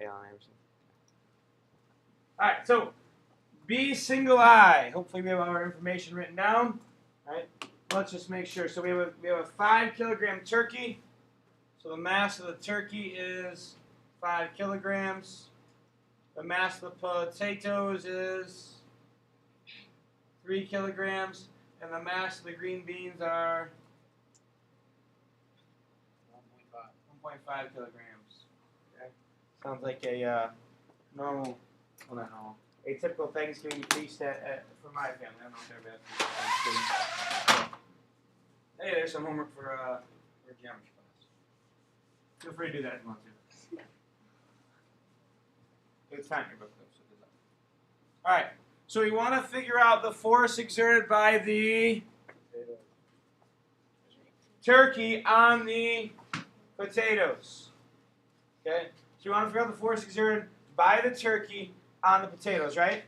Allen Iverson. All right, so B single I. Hopefully we have all our information written down. All right, let's just make sure. So we have a 5 kilogram turkey. So the mass of the turkey is 5 kilograms. The mass of the potatoes is 3 kilograms, and the mass of the green beans are 1.5 kilograms. Okay, sounds like a normal, well not normal, a typical Thanksgiving feast for my family. I don't know if everybody has Thanksgiving. Hey, there's some homework for geometry class. Feel free to do that if you want to. It's time in your book though, so good luck. All right, so we want to figure out the force exerted by the turkey on the potatoes. Okay, so you want to figure out the force exerted by the turkey on the potatoes, right?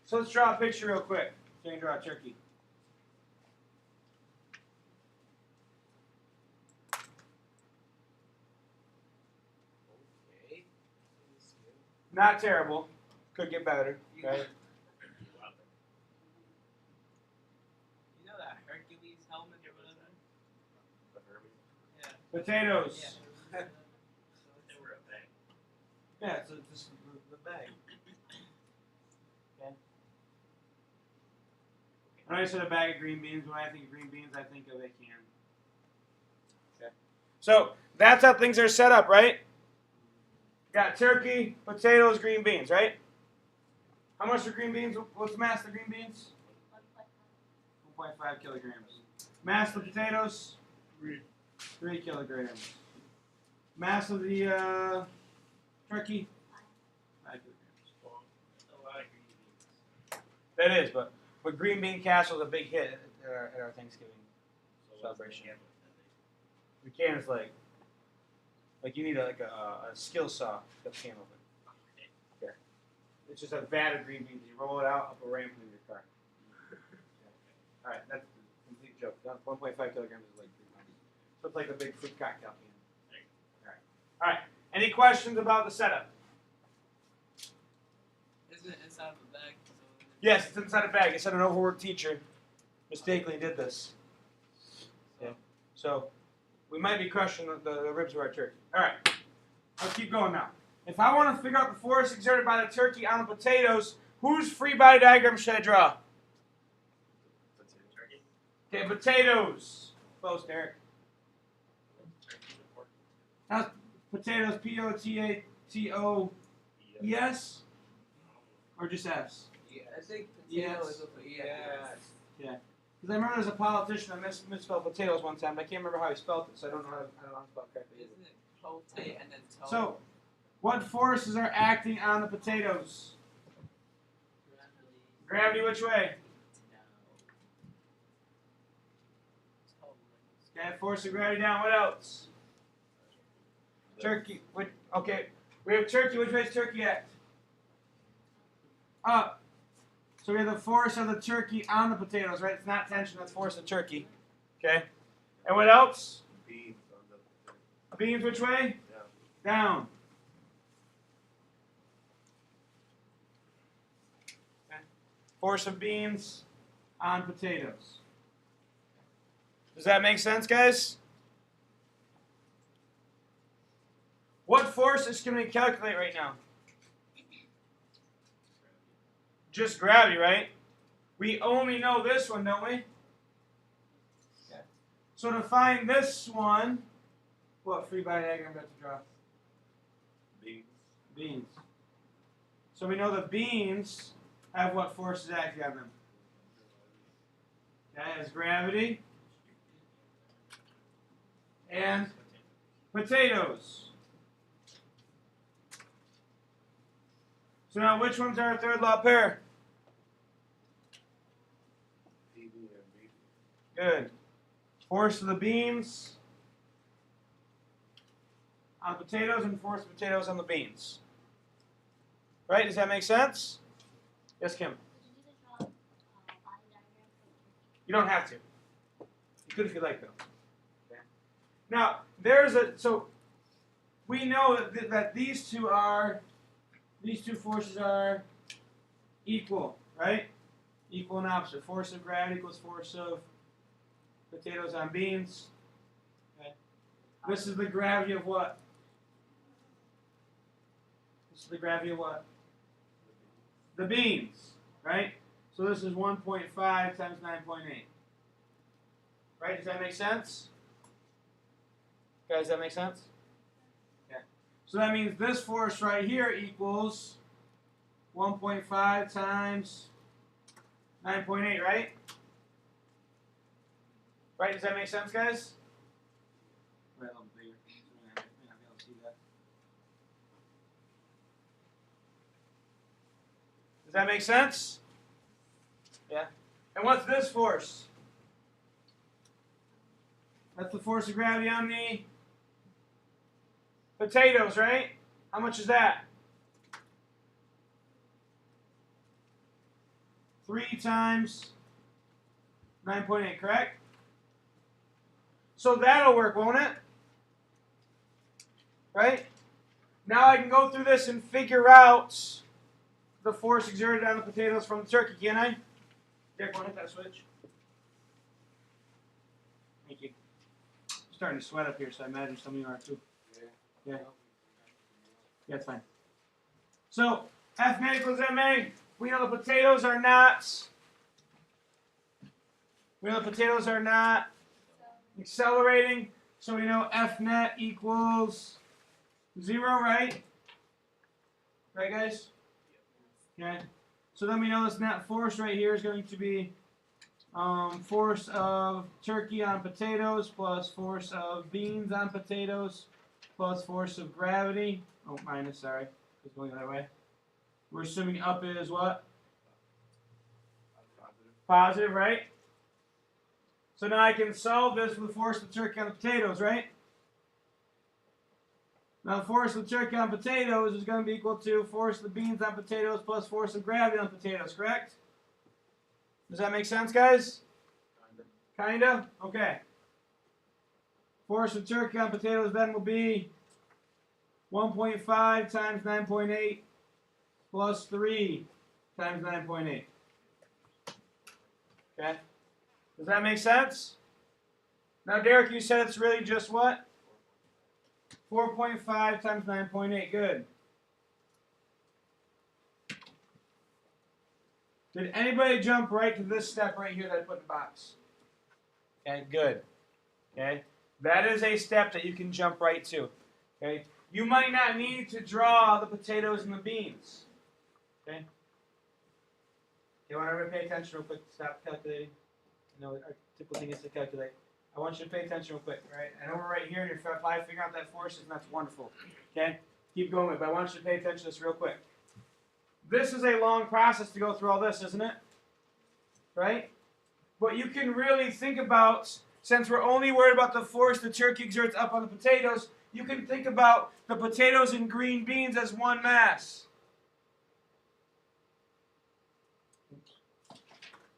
So let's draw a picture real quick. So you can draw a turkey. Not terrible. Could get better. Right? You know that Hercules helmet or whatever? The Hermes. Yeah. Potatoes. Yeah. They were a bag. Yeah, so just the bag. Okay. When I said a bag of green beans, when I think of green beans, I think of a can. Okay. So that's how things are set up, right? Got turkey, potatoes, green beans, right? How much are green beans? What's the mass of the green beans? 1.5 kilograms. Mass of the potatoes? 3 kilograms. Mass of the turkey? 5 kilograms. That's a lot of green beans. That is, but green bean casserole is a big hit at our Thanksgiving celebration. The can is like you need a skill saw to can open. Okay. It's just a vat of green beans. You roll it out up a ramp in your car. All right, that's a complete joke. 1.5 kilograms is like 3 pounds. So it's like a big fruit cocktail can. All right. Any questions about the setup? Isn't it inside of a bag? Yes, it's inside a bag. It said an overworked teacher mistakenly did this. Yeah. So we might be crushing the ribs of our turkey. All right. Let's keep going now. If I want to figure out the force exerted by the turkey on the potatoes, whose free body diagram should I draw? Turkey. Okay, potatoes. Close, Derek. How's potatoes? P-O-T-A-T-O-E-S? Or just S? Yeah, I think Yes. potato is with a Yeah. Because I remember there's a politician that misspelled potatoes one time, but I can't remember how he spelled it, so I don't know how to spell it correctly. Isn't it potate and then toe? So, what forces are acting on the potatoes? Gravity which way? Okay, force of gravity down. What else? Turkey. Okay, we have turkey. Which way is turkey act? Up. So we have the force of the turkey on the potatoes, right? It's not tension, that's force of turkey. Okay. And what else? Beans on the Beans which way? Down. Okay. Force of beans on potatoes. Does that make sense, guys? What forces can we calculate right now? Just gravity, right? We only know this one, don't we? Yeah. So to find this one, what free body diagram do I have to draw? beans. Beans. So we know the beans have what forces acting on them? Okay, as gravity and potatoes. So now which one's our third law pair? Good. Force of the beans on potatoes and force of potatoes on the beans. Right? Does that make sense? Yes, Kim? You don't have to. You could if you like, though. Okay. Now, we know that these two forces are equal, right? Equal and opposite. Force of gravity equals force of potatoes on beans. Okay. This is the gravity of what? This is the gravity of what? The beans, right? So this is 1.5 times 9.8. Right? Does that make sense? Guys, does that make sense? Yeah. So that means this force right here equals 1.5 times 9.8, right? Right? Does that make sense, guys? Right, a little bigger. May not be able to see that. Does that make sense? Yeah. And what's this force? That's the force of gravity on the potatoes, right? How much is that? 3 times 9.8, correct? So that'll work, won't it? Right? Now I can go through this and figure out the force exerted on the potatoes from the turkey, can I? Derek, want to hit that switch? Thank you. I'm starting to sweat up here, so I imagine some of you are too. Yeah. Yeah, it's fine. So, F net equals MA. We know the potatoes are not accelerating, so we know F net equals 0, right? Right, guys? Okay. So then we know this net force right here is going to be force of turkey on potatoes plus force of beans on potatoes plus force of gravity. Oh, minus, sorry. It's going the other way. We're assuming up is what? Positive, right? So now I can solve this with the force of the turkey on the potatoes, right? Now the force of the turkey on potatoes is going to be equal to force of the beans on potatoes plus force of gravity on potatoes, correct? Does that make sense, guys? Kinda? Okay. Force of turkey on potatoes then will be 1.5 times 9.8 plus 3 times 9.8. Okay? Does that make sense? Now, Derek, you said it's really just what? 4.5 times 9.8. Good. Did anybody jump right to this step right here that I put in the box? Okay, good. Okay? That is a step that you can jump right to. Okay? You might not need to draw the potatoes and the beans. Okay? Okay, I want everybody to pay attention real quick. Stop calculating. I know our typical thing is to calculate. I want you to pay attention real quick, right? I know we're right here and you're probably figuring out that forces, and that's wonderful. Okay? Keep going with it, but I want you to pay attention to this real quick. This is a long process to go through all this, isn't it? Right? But you can really think about, since we're only worried about the force the turkey exerts up on the potatoes, you can think about the potatoes and green beans as one mass.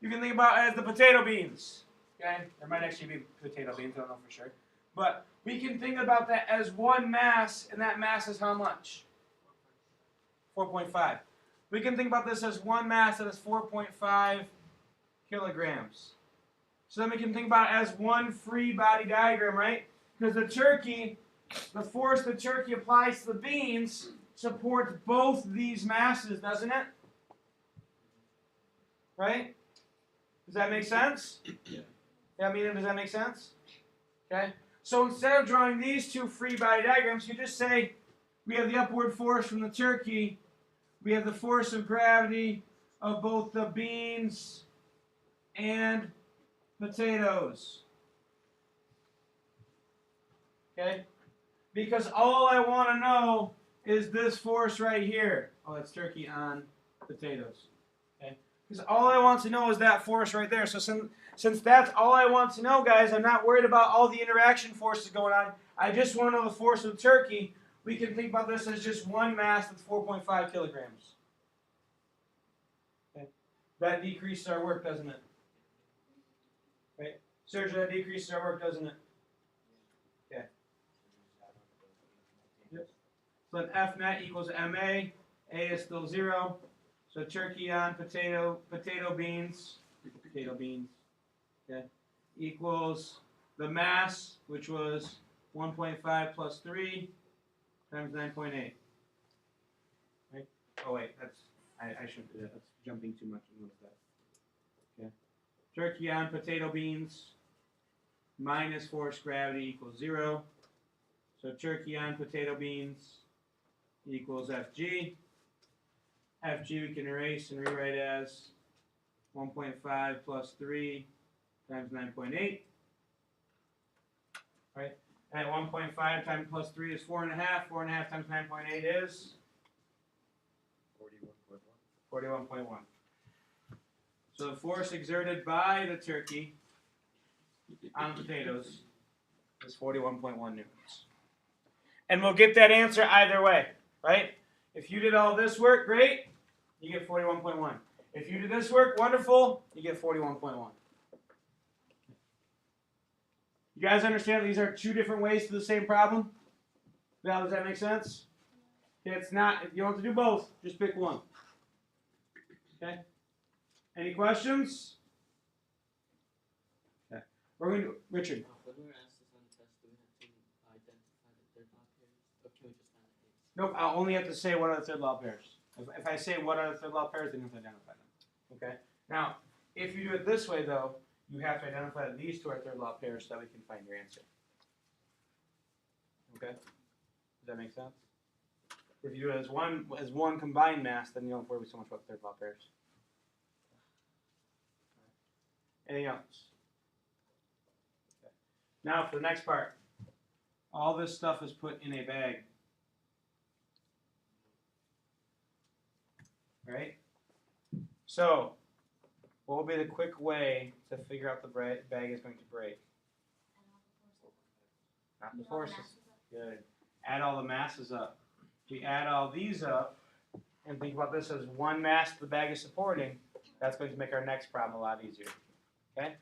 You can think about it as the potato beans. Okay? There might actually be potato beans, I don't know for sure. But we can think about that as one mass, and that mass is how much? 4.5. We can think about this as one mass that is 4.5 kilograms. So then we can think about it as one free body diagram, right? Because the turkey, the force the turkey applies to the beans supports both these masses, doesn't it? Right? Does that make sense? Yeah. Yeah, Mina, does that make sense? Okay. So instead of drawing these two free body diagrams, you just say we have the upward force from the turkey, we have the force of gravity of both the beans and potatoes. Okay? Because all I want to know is this force right here. Oh, that's turkey on potatoes. Okay? Because all I want to know is that force right there. So since that's all I want to know, guys, I'm not worried about all the interaction forces going on. I just want to know the force of the turkey. We can think about this as just one mass that's 4.5 kilograms. Okay? That decreases our work, doesn't it? Right? Sergio, that decreases our work, doesn't it? Yeah. Yep. So then F net equals MA. A is still 0. So turkey on potato beans, okay, equals the mass, which was 1.5 plus 3 times 9.8. Right? Oh wait, I shouldn't do that. That's jumping too much. What is that? Okay. Turkey on potato beans minus force gravity equals 0. So turkey on potato beans equals FG. FG we can erase and rewrite as 1.5 plus 3 times 9.8. Right? And 1.5 times plus 3 is 4.5. 4.5 times 9.8 is 41.1. So the force exerted by the turkey on potatoes is 41.1 newtons. And we'll get that answer either way, right? If you did all this work, great, you get 41.1. If you did this work, wonderful, you get 41.1. You guys understand these are two different ways to the same problem? Val, does that make sense? It's not, you don't have to do both, just pick one. Okay? Any questions? Okay. We're going to, Richard. When we were asked this on the test, do we have to identify the third law pairs? Or can we just find the A's? Nope, I'll only have to say what are the third law pairs. If I say what are the third law pairs, then you have to identify them. Okay? Now, if you do it this way, though, you have to identify that these two are third law pairs so that we can find your answer. Okay? Does that make sense? If you do it as one combined mass, then you don't worry so much about third law pairs. Anything else? Okay. Now for the next part. All this stuff is put in a bag. Right? So, what will be the quick way to figure out the bag is going to break? Not the forces. Good. Add all the masses up. If we add all these up and think about this as one mass the bag is supporting, that's going to make our next problem a lot easier. Okay?